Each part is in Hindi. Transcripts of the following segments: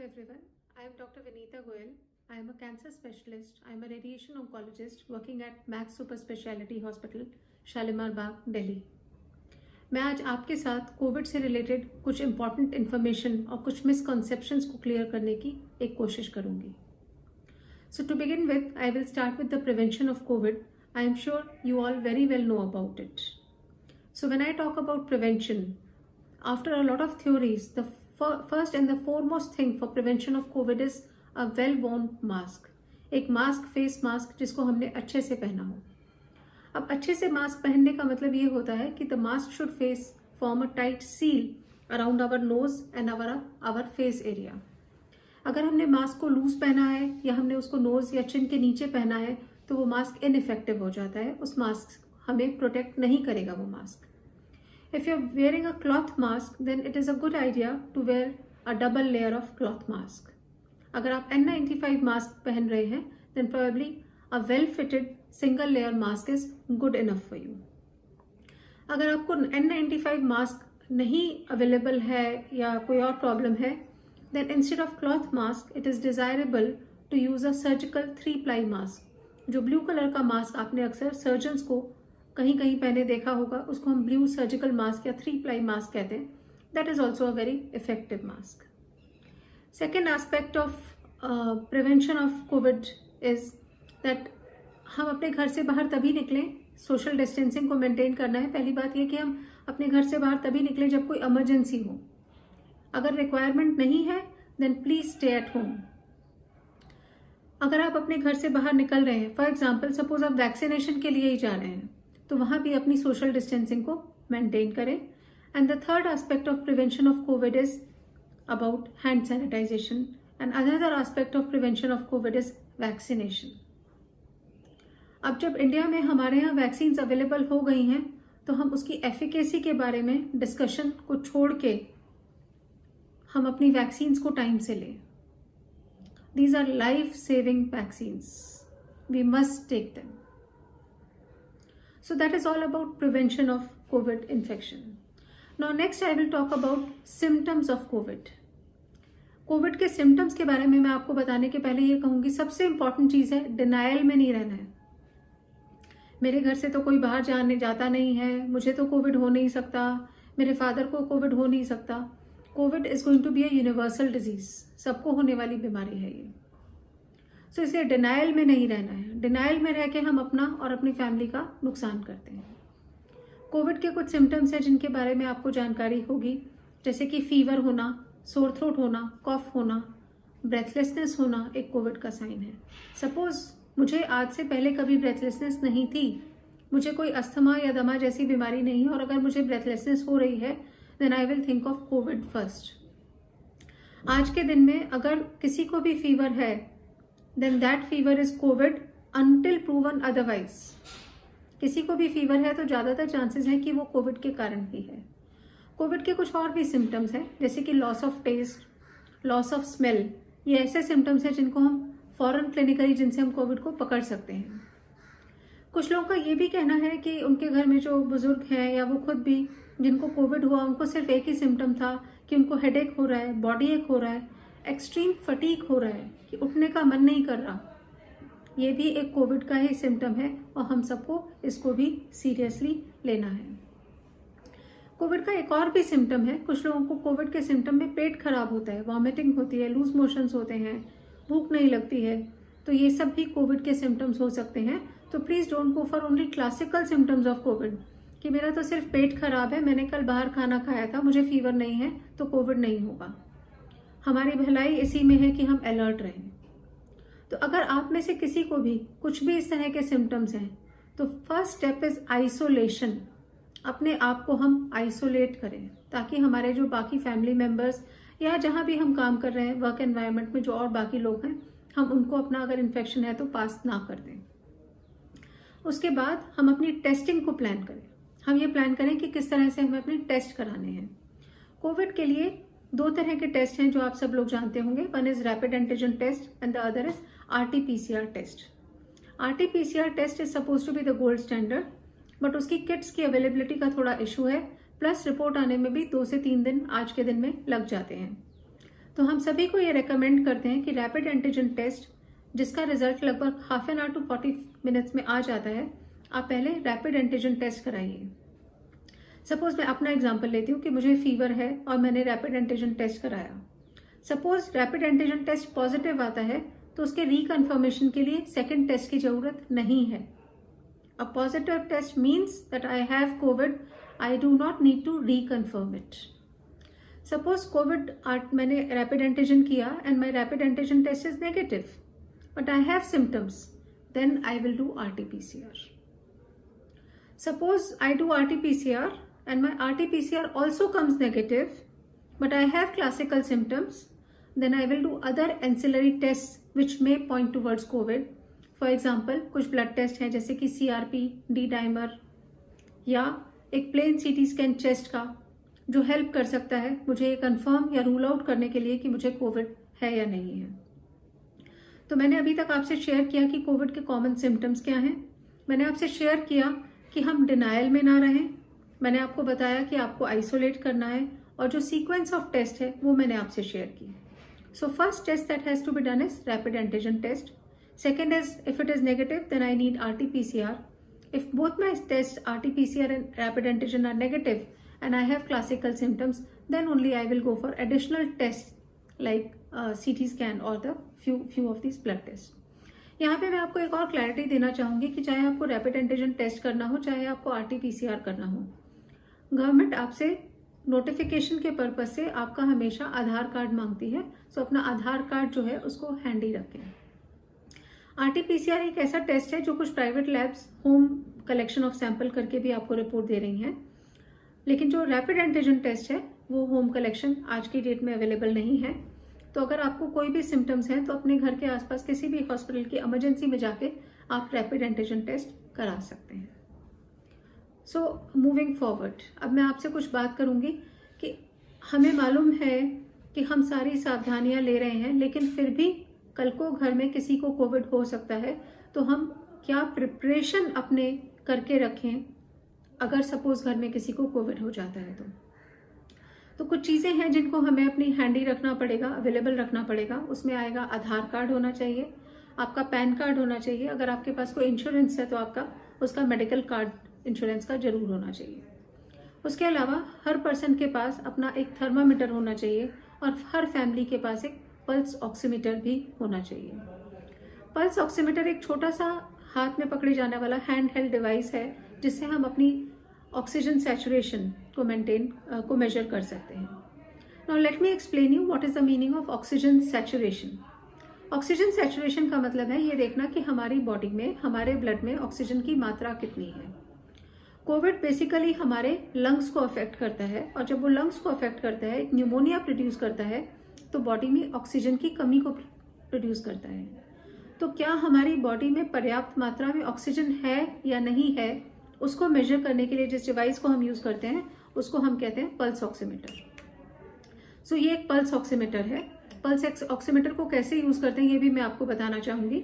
everyone. I am Dr. Vinita Goyal. I am a cancer specialist. I am a radiation oncologist working at Max Super Speciality Hospital, Shalimar बाग, दिल्ली। मैं आज आपके साथ कोविड से रिलेटेड कुछ इम्पॉर्टेंट इन्फॉर्मेशन और कुछ मिसकॉन्सेप्शंस को क्लियर करने की एक कोशिश करूंगी। So to begin with, I will start with the prevention of COVID. I am sure you all very well know about it. So when I talk about prevention, after a lot of theories, the first and the foremost thing for prevention of COVID is a well-worn mask. एक मास्क, फेस मास्क जिसको हमने अच्छे से पहना हो। अब अच्छे से मास्क पहनने का मतलब ये होता है कि the mask should face form a tight seal around our nose and our face area. अगर हमने मास्क को लूज पहना है या हमने उसको नोज या चिन के नीचे पहना है तो वो मास्क इनइफेक्टिव हो जाता है। उस मास्क हमें प्रोटेक्ट नहीं करेगा वो mask. If you're wearing a cloth mask, then it is a good idea to wear a double layer of cloth mask. अगर आप N95 मास्क पहन रहे हैं, then probably a well-fitted single layer mask is good enough for you. अगर आपको N95 मास्क नहीं अवेलेबल है या कोई और प्रॉब्लम है, then instead of cloth mask, it is desirable to use a surgical 3-ply mask. जो ब्लू कलर का मास्क आपने अक्सर सर्जन्स को कहीं कहीं पहने देखा होगा, उसको हम ब्लू सर्जिकल मास्क या 3-ply मास्क कहते हैं। That is also a very effective mask. Second aspect of prevention of Covid is that हम अपने घर से बाहर तभी निकलें, सोशल डिस्टेंसिंग को मेंटेन करना है। पहली बात यह कि हम अपने घर से बाहर तभी निकलें जब कोई इमरजेंसी हो। अगर रिक्वायरमेंट नहीं है then please stay at home. अगर आप अपने घर से बाहर निकल रहे हैं, फॉर एग्जाम्पल सपोज आप वैक्सीनेशन के लिए ही जा रहे हैं, तो वहां भी अपनी सोशल डिस्टेंसिंग को मेंटेन करें। And the third aspect of prevention of Covid is about hand sanitization and another aspect of prevention of Covid is vaccination. अब जब इंडिया में हमारे यहाँ वैक्सीन अवेलेबल हो गई हैं तो हम उसकी एफिकेसी के बारे में डिस्कशन को छोड़ के हम अपनी वैक्सीन्स को टाइम से लें। These are life saving vaccines, we must take them. So that is all about prevention of COVID infection. Now next I will talk about symptoms of COVID. COVID के symptoms के बारे में मैं आपको बताने के पहले ये कहूँगी, सबसे important चीज़ है डिनायल में नहीं रहना है। मेरे घर से तो कोई बाहर जाता नहीं है, मुझे तो कोविड हो नहीं सकता, मेरे फादर को कोविड हो नहीं सकता। Covid is going to be a universal disease, सबको होने वाली बीमारी है ये। तो इसलिए डिनायल में नहीं रहना है। डिनायल में रह के हम अपना और अपनी फैमिली का नुकसान करते हैं। कोविड के कुछ सिम्टम्स हैं जिनके बारे में आपको जानकारी होगी, जैसे कि फीवर होना, सोर थ्रोट होना, कॉफ होना, ब्रेथलेसनेस होना एक कोविड का साइन है। सपोज मुझे आज से पहले कभी ब्रेथलेसनेस नहीं थी, मुझे कोई अस्थमा या दमा जैसी बीमारी नहीं है, और अगर मुझे ब्रेथलेसनेस हो रही है then I will think of Covid first. आज के दिन में अगर किसी को भी फीवर है then that fever is COVID until proven otherwise. किसी को भी फीवर है तो ज़्यादातर चांसेस है कि वो कोविड के कारण ही है। कोविड के कुछ और भी सिम्टम्स हैं, जैसे कि loss of taste, loss of smell. ये ऐसे सिम्टम्स हैं जिनको हम फॉरन क्लिनिकली जिनसे हम कोविड को पकड़ सकते हैं। कुछ लोगों का ये भी कहना है कि उनके घर में जो बुजुर्ग हैं या वो खुद भी जिनको कोविड हुआ, उनको सिर्फ एक ही सिम्टम था कि उनको हेडेक हो रहा है, बॉडी एक हो रहा है, एक्सट्रीम फटीक हो रहा है कि उठने का मन नहीं कर रहा। ये भी एक कोविड का ही सिम्टम है और हम सबको इसको भी सीरियसली लेना है। कोविड का एक और भी सिम्टम है, कुछ लोगों को कोविड के सिम्टम में पेट खराब होता है, वॉमिटिंग होती है, लूज मोशंस होते हैं, भूख नहीं लगती है। तो ये सब भी कोविड के सिम्टम्स हो सकते हैं। तो please don't go for only classical symptoms of Covid कि मेरा तो सिर्फ पेट खराब है, मैंने कल बाहर खाना खाया था, मुझे फीवर नहीं है तो कोविड नहीं होगा। हमारी भलाई इसी में है कि हम अलर्ट रहें। तो अगर आप में से किसी को भी कुछ भी इस तरह के सिम्टम्स हैं तो फर्स्ट स्टेप इज आइसोलेशन। अपने आप को हम आइसोलेट करें ताकि हमारे जो बाकी फैमिली मेंबर्स या जहां भी हम काम कर रहे हैं वर्क एनवायरनमेंट में जो और बाकी लोग हैं, हम उनको अपना अगर इन्फेक्शन है तो पास ना कर दें। उसके बाद हम अपनी टेस्टिंग को प्लान करें। हम ये प्लान करें कि किस तरह से हमें अपने टेस्ट कराने हैं। कोविड के लिए 2 तरह के टेस्ट हैं जो आप सब लोग जानते होंगे। One is rapid antigen test and the other is RT-PCR test. RT-PCR test is suppose to be the gold standard, but उसकी किट्स की अवेलेबिलिटी का थोड़ा इशू है, प्लस रिपोर्ट आने में भी 2 से 3 दिन आज के दिन में लग जाते हैं। तो हम सभी को ये रेकमेंड करते हैं कि रैपिड एंटीजन टेस्ट जिसका रिजल्ट लगभग half an hour to 40 minutes में आ जाता है, आप पहले रैपिड एंटीजन टेस्ट कराइए। सपोज मैं अपना एग्जांपल लेती हूँ कि मुझे फीवर है और मैंने रैपिड एंटीजन टेस्ट कराया। Suppose rapid antigen test positive आता है तो उसके रिकन्फर्मेशन के लिए सेकेंड टेस्ट की जरूरत नहीं है। A positive test means that I have Covid, I do not need to reconfirm it. Suppose Covid मैंने रैपिड एंटीजन किया and my rapid antigen test is negative but I have symptoms, then I will do RT-PCR. Suppose I do RT-PCR and my RT-PCR also comes negative, but I have classical symptoms, then I will do other ancillary tests which may point towards COVID. For example, कुछ ब्लड टेस्ट हैं जैसे कि CRP, D-dimer या एक प्लेन CT स्कैन चेस्ट का जो हेल्प कर सकता है मुझे ये कंफर्म या रूल आउट करने के लिए कि मुझे कोविड है या नहीं है। तो मैंने अभी तक आपसे शेयर किया कि कोविड के कॉमन सिम्टम्स क्या हैं। मैंने आपसे शेयर किया कि हम डिनायल में ना रहें। मैंने आपको बताया कि आपको आइसोलेट करना है और जो सीक्वेंस ऑफ टेस्ट है वो मैंने आपसे शेयर की। So first test that has to be done is rapid antigen test. Second is if it is negative then I need RT-PCR. If both my tests RT-PCR and rapid antigen are negative and I have classical symptoms, then only I will go for additional tests like CT scan or the few of these blood tests. यहाँ पे मैं आपको एक और क्लैरिटी देना चाहूंगी कि चाहे आपको रैपिड एंटीजन टेस्ट करना हो चाहे आपको RT-PCR करना हो, गवर्नमेंट आपसे नोटिफिकेशन के पर्पज से आपका हमेशा आधार कार्ड मांगती है। सो अपना आधार कार्ड जो है उसको हैंडी रखें। RT-PCR एक ऐसा टेस्ट है जो कुछ private labs home collection of sample करके भी आपको रिपोर्ट दे रही हैं, लेकिन जो रैपिड एंटीजन टेस्ट है वो होम कलेक्शन आज की डेट में अवेलेबल नहीं है। तो अगर आपको कोई भी सिम्टम्स हैं तो अपने घर के आसपास किसी भी हॉस्पिटल की इमरजेंसी में जाके आप रैपिड एंटीजन टेस्ट करा सकते हैं। सो मूविंग फॉरवर्ड, अब मैं आपसे कुछ बात करूंगी कि हमें मालूम है कि हम सारी सावधानियां ले रहे हैं, लेकिन फिर भी कल को घर में किसी को कोविड हो सकता है, तो हम क्या प्रिपरेशन अपने करके रखें अगर सपोज घर में किसी को कोविड हो जाता है तो कुछ चीज़ें हैं जिनको हमें अपनी हैंडी रखना पड़ेगा, अवेलेबल रखना पड़ेगा। उसमें आएगा आधार कार्ड होना चाहिए, आपका पैन कार्ड होना चाहिए, अगर आपके पास कोई इंश्योरेंस है तो आपका उसका मेडिकल कार्ड इंश्योरेंस का जरूर होना चाहिए। उसके अलावा हर पर्सन के पास अपना एक थर्मामीटर होना चाहिए और हर फैमिली के पास एक पल्स ऑक्सीमीटर भी होना चाहिए। पल्स ऑक्सीमीटर एक छोटा सा हाथ में पकड़े जाने वाला हैंड हेल्ड डिवाइस है जिससे हम अपनी ऑक्सीजन सैचुरेशन को मेजर कर सकते हैं। Now let me explain you what is the meaning of oxygen saturation. Oxygen saturation का मतलब है ये देखना कि हमारी बॉडी में, हमारे ब्लड में ऑक्सीजन की मात्रा कितनी है। कोविड बेसिकली हमारे लंग्स को अफेक्ट करता है और जब वो लंग्स को अफेक्ट करता है, एक न्यूमोनिया प्रोड्यूस करता है, तो बॉडी में ऑक्सीजन की कमी को प्रोड्यूस करता है। तो क्या हमारी बॉडी में पर्याप्त मात्रा में ऑक्सीजन है या नहीं है, उसको मेजर करने के लिए जिस डिवाइस को हम यूज करते हैं उसको हम कहते हैं पल्स ऑक्सीमीटर। सो ये एक पल्स ऑक्सीमीटर है। पल्स ऑक्सीमीटर को कैसे यूज करते हैं ये भी मैं आपको बताना चाहूंगी।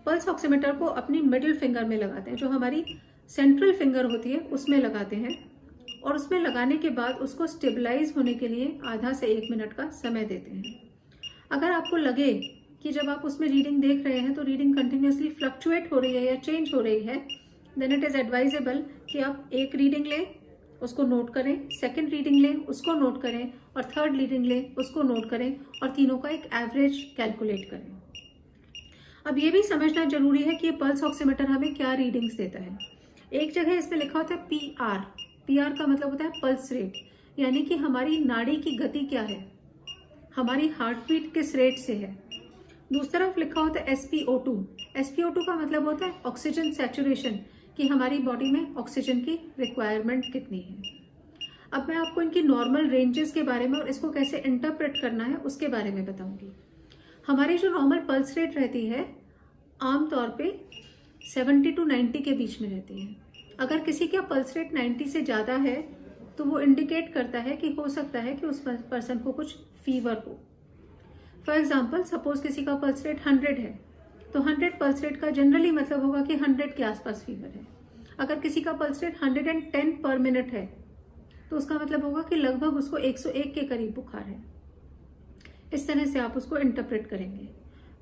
पल्स ऑक्सीमीटर को अपनी मिडिल फिंगर में लगाते हैं, जो हमारी सेंट्रल फिंगर होती है उसमें लगाते हैं, और उसमें लगाने के बाद उसको स्टेबलाइज होने के लिए आधा से 1 मिनट का समय देते हैं। अगर आपको लगे कि जब आप उसमें रीडिंग देख रहे हैं तो रीडिंग कंटिन्यूसली फ्लक्चुएट हो रही है या चेंज हो रही है, देन इट इज एडवाइजेबल कि आप एक रीडिंग लें, उसको नोट करें, सेकंड रीडिंग लें, उसको नोट करें, और थर्ड रीडिंग लें, उसको नोट करें, और तीनों का एक एवरेज कैलकुलेट करें। अब ये भी समझना जरूरी है कि ये पल्स ऑक्सीमीटर हमें क्या रीडिंग्स देता है। एक जगह इसमें लिखा होता है PR। PR का मतलब होता है पल्स रेट, यानी कि हमारी नाड़ी की गति क्या है, हमारी हार्ट बीट किस रेट से है। दूसरी तरफ लिखा होता है SpO2। SpO2 का मतलब होता है ऑक्सीजन सैचुरेशन, कि हमारी बॉडी में ऑक्सीजन की रिक्वायरमेंट कितनी है। अब मैं आपको इनकी नॉर्मल रेंजेस के बारे में और इसको कैसे इंटरप्रेट करना है उसके बारे में बताऊंगी। हमारी जो नॉर्मल पल्स रेट रहती है आमतौर पे 70 to 90 के बीच में रहती है। अगर किसी का पल्स रेट 90 से ज़्यादा है तो वो इंडिकेट करता है कि हो सकता है कि उस पर्सन को कुछ फीवर हो। फॉर एग्जाम्पल, सपोज किसी का पल्स रेट 100 है तो 100 पल्स रेट का जनरली मतलब होगा कि 100 के आसपास फीवर है। अगर किसी का पल्स रेट 110 पर मिनट है तो उसका मतलब होगा कि लगभग उसको 101 के करीब बुखार है। इस तरह से आप उसको इंटरप्रेट करेंगे।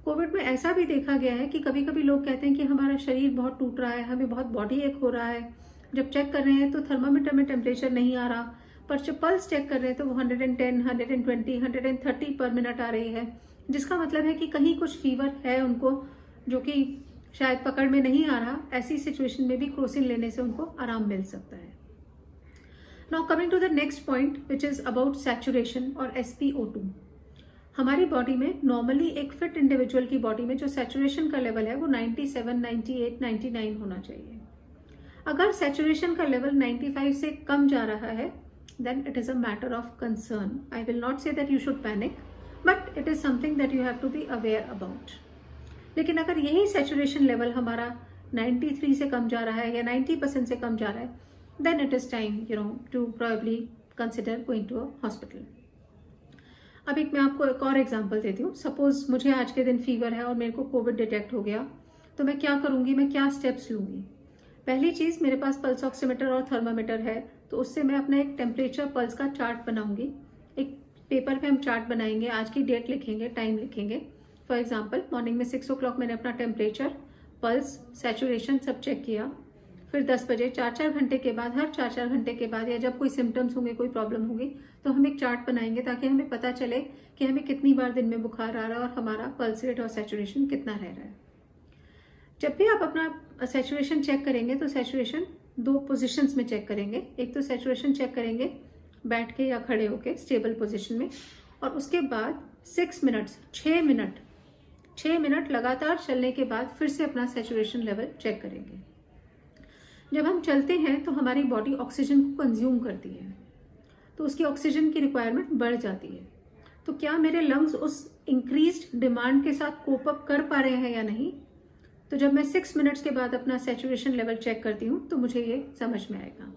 कोविड में ऐसा भी देखा गया है कि कभी कभी लोग कहते हैं कि हमारा शरीर बहुत टूट रहा है, हमें बहुत बॉडी एक हो रहा है। जब चेक कर रहे हैं तो थर्मामीटर में टेम्परेचर नहीं आ रहा, पर जब पल्स चेक कर रहे हैं तो वो 110, 120, 130 पर मिनट आ रही है, जिसका मतलब है कि कहीं कुछ फीवर है उनको, जो कि शायद पकड़ में नहीं आ रहा। ऐसी सिचुएशन में भी क्रोसिन लेने से उनको आराम मिल सकता है। Now coming to the next point which is about saturation और SpO2। हमारी बॉडी में नॉर्मली एक फिट इंडिविजुअल की बॉडी में जो सैचुरेशन का लेवल है वो 97, 98, 99 होना चाहिए। अगर सैचुरेशन का लेवल 95 से कम जा रहा है then it is a matter of concern. I will not say that you should panic, but it is something that you have to be aware about. लेकिन अगर यही सैचुरेशन लेवल हमारा 93 से कम जा रहा है या 90% से कम जा रहा है, then it is time, to probably consider going to a hospital. अब मैं आपको एक और एग्जांपल देती हूँ। सपोज मुझे आज के दिन फीवर है और मेरे को कोविड डिटेक्ट हो गया, तो मैं क्या करूंगी, मैं क्या स्टेप्स लूंगी। पहली चीज, मेरे पास पल्स ऑक्सीमीटर और थर्मामीटर है, तो उससे मैं अपना एक टेम्परेचर पल्स का चार्ट बनाऊंगी। एक पेपर पे हम चार्ट बनाएंगे, आज की डेट लिखेंगे, टाइम लिखेंगे। फॉर एग्जाम्पल मॉर्निंग में 6 o'clock मैंने अपना टेम्परेचर, पल्स, सैचुरेशन सब चेक किया। फिर 10 बजे 4-4 घंटे के बाद, हर 4-4 घंटे के बाद, या जब कोई सिम्टम्स होंगे, कोई प्रॉब्लम होगी, तो हम एक चार्ट बनाएंगे ताकि हमें पता चले कि हमें कितनी बार दिन में बुखार आ रहा है और हमारा पल्स रेट और सैचुरेशन कितना रह रहा है। जब भी आप अपना सैचुरेशन चेक करेंगे तो सैचुरेशन 2 पोजिशंस में चेक करेंगे। एक तो सैचुरेशन चेक करेंगे बैठ के या खड़े होके स्टेबल पोजिशन में, और उसके बाद 6 मिनट लगातार चलने के बाद फिर से अपना सैचुरेशन लेवल चेक करेंगे। जब हम चलते हैं तो हमारी बॉडी ऑक्सीजन को कंज्यूम करती है, तो उसकी ऑक्सीजन की रिक्वायरमेंट बढ़ जाती है। तो क्या मेरे लंग्स उस इंक्रीज्ड डिमांड के साथ कोप अप कर पा रहे हैं या नहीं? तो जब मैं 6 मिनट्स के बाद अपना सैचुरेशन लेवल चेक करती हूँ तो मुझे ये समझ में आएगा।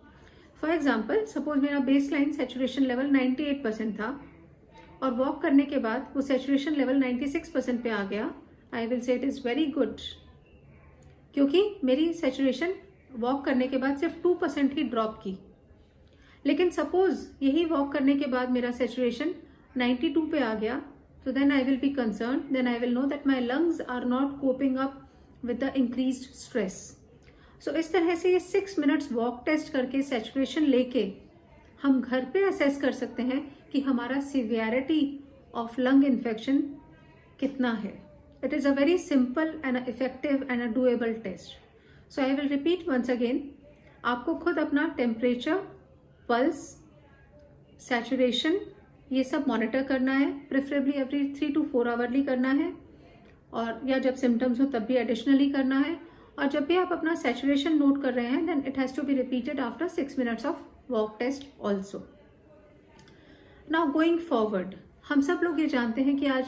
फॉर एग्जाम्पल सपोज मेरा बेस लाइन सैचुरेशन लेवल 98% था और वॉक करने के बाद वो सैचुरेशन लेवल 96% पे आ गया। I will say it is very good, क्योंकि मेरी सैचुरेशन वॉक करने के बाद सिर्फ 2% ही ड्रॉप की। लेकिन सपोज यही वॉक करने के बाद मेरा सैचुरेशन 92 पे आ गया, तो then I will be concern, then I will know that my lungs are not coping up with the increased stress. So इस तरह से ये 6 मिनट्स वॉक टेस्ट करके सैचुरेशन लेके हम घर पे असेस कर सकते हैं कि हमारा सिवियरिटी ऑफ लंग इन्फेक्शन कितना है। It is a very simple and effective and a doable test. So I will repeat once again, आपको खुद अपना टेम्परेचर, पल्स, सैचुरेशन ये सब मॉनिटर करना है, प्रेफरेबली एवरी 3 to 4 आवरली करना है, और या जब सिम्टम्स हो तब भी एडिशनली करना है। और जब भी आप अपना सैचुरेशन नोट कर रहे हैं then it has to be repeated after 6 minutes of walk test also. Now going forward, हम सब लोग ये जानते हैं कि आज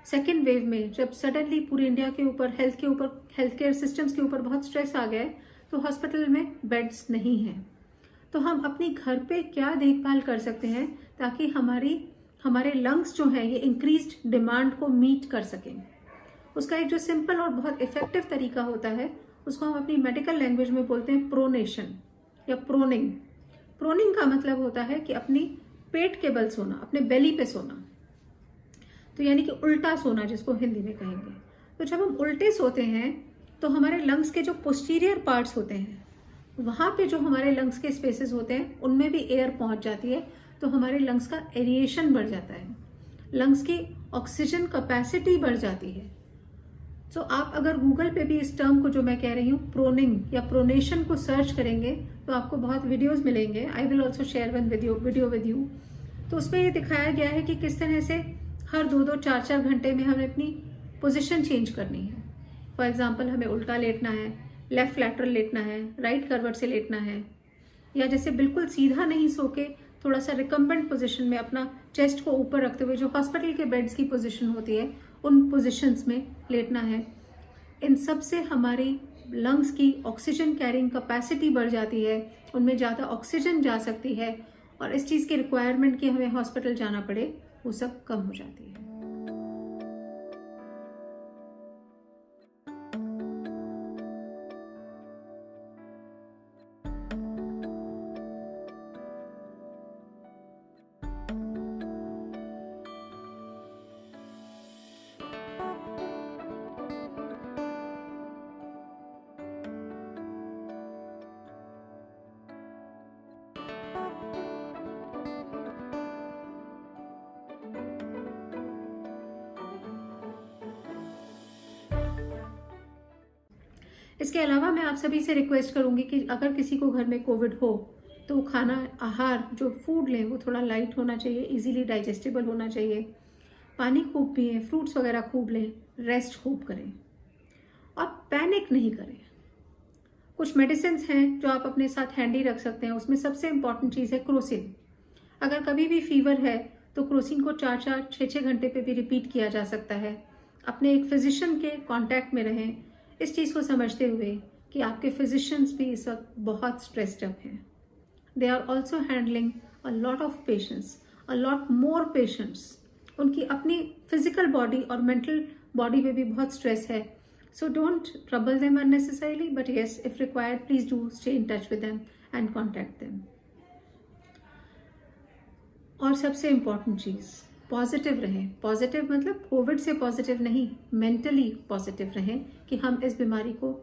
सेकेंड वेव में जब सडनली पूरे इंडिया के ऊपर हेल्थ केयर सिस्टम्स के ऊपर बहुत स्ट्रेस आ गया है, तो हॉस्पिटल में बेड्स नहीं हैं। तो हम अपनी घर पे क्या देखभाल कर सकते हैं ताकि हमारे लंग्स जो हैं ये इंक्रीज्ड डिमांड को मीट कर सकें। उसका एक जो सिंपल और बहुत इफेक्टिव तरीका होता है उसको हम अपनी मेडिकल लैंग्वेज में बोलते हैं प्रोनेशन या प्रोनिंग। प्रोनिंग का मतलब होता है कि अपनी पेट के बल सोना, अपने बेली पे सोना, तो यानी कि उल्टा सोना जिसको हिंदी में कहेंगे। तो जब हम उल्टे सोते हैं तो हमारे लंग्स के जो पोस्टीरियर पार्ट्स होते हैं वहाँ पे जो हमारे लंग्स के स्पेसेस होते हैं उनमें भी एयर पहुँच जाती है, तो हमारे लंग्स का एरिएशन बढ़ जाता है, लंग्स की ऑक्सीजन कैपेसिटी बढ़ जाती है। तो आप अगर गूगल पे भी इस टर्म को जो मैं कह रही हूँ प्रोनिंग या प्रोनेशन को सर्च करेंगे तो आपको बहुत वीडियोस मिलेंगे। I will also share one video with you. तो उसमें ये दिखाया गया है कि किस तरह से हर 2-2, 4-4 घंटे में हमें अपनी पोजीशन चेंज करनी है। फॉर एग्जांपल हमें उल्टा लेटना है, लेफ्ट लैटरल लेटना है, राइट करवट से लेटना है, या जैसे बिल्कुल सीधा नहीं सो के थोड़ा सा रिकम्बेंट पोजीशन में अपना चेस्ट को ऊपर रखते हुए जो हॉस्पिटल के बेड्स की पोजीशन होती है उन पोजीशंस में लेटना है। इन सब से हमारी लंग्स की ऑक्सीजन कैरिंग कैपेसिटी बढ़ जाती है, उनमें ज़्यादा ऑक्सीजन जा सकती है और इस चीज़ की रिक्वायरमेंट कि हमें हॉस्पिटल जाना पड़े वो सब कम हो जाती है। इसके अलावा मैं आप सभी से रिक्वेस्ट करूंगी कि अगर किसी को घर में कोविड हो तो वो खाना आहार जो फूड लें वो थोड़ा लाइट होना चाहिए, इजीली डाइजेस्टेबल होना चाहिए, पानी खूब पिए, फ्रूट्स वगैरह खूब लें, रेस्ट खूब करें और पैनिक नहीं करें। कुछ मेडिसिन हैं जो आप अपने साथ हैंडी रख सकते हैं। उसमें सबसे इंपॉर्टेंट चीज़ है क्रोसिन। अगर कभी भी फीवर है तो क्रोसिन को 4-4, 6-6 घंटे पे भी रिपीट किया जा सकता है। अपने एक फिजिशियन के कांटेक्ट में रहें, इस चीज़ को समझते हुए कि आपके फिजिशियंस भी इस वक्त बहुत स्ट्रेस्ड अप हैं। They are also handling a lot of patients, a lot more patients. उनकी अपनी फिजिकल बॉडी और मेंटल बॉडी पे भी बहुत स्ट्रेस है। So don't trouble them unnecessarily, but yes, if required, please do stay in touch with them and contact them. और सबसे इम्पॉर्टेंट चीज़, पॉजिटिव रहें। पॉजिटिव मतलब कोविड से पॉजिटिव नहीं, मेंटली पॉजिटिव रहें कि हम इस बीमारी को,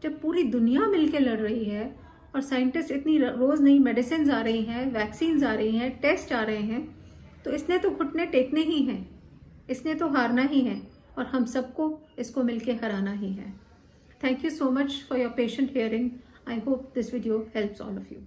जब पूरी दुनिया मिलके लड़ रही है और साइंटिस्ट इतनी रोज़ नई मेडिसिन आ रही हैं, वैक्सीन आ रही हैं, टेस्ट आ रहे हैं, तो इसने तो घुटने टेकने ही हैं, इसने तो हारना ही है और हम सबको इसको मिलके हराना ही है। Thank you so much for your patient hearing. I hope this video helps all of you.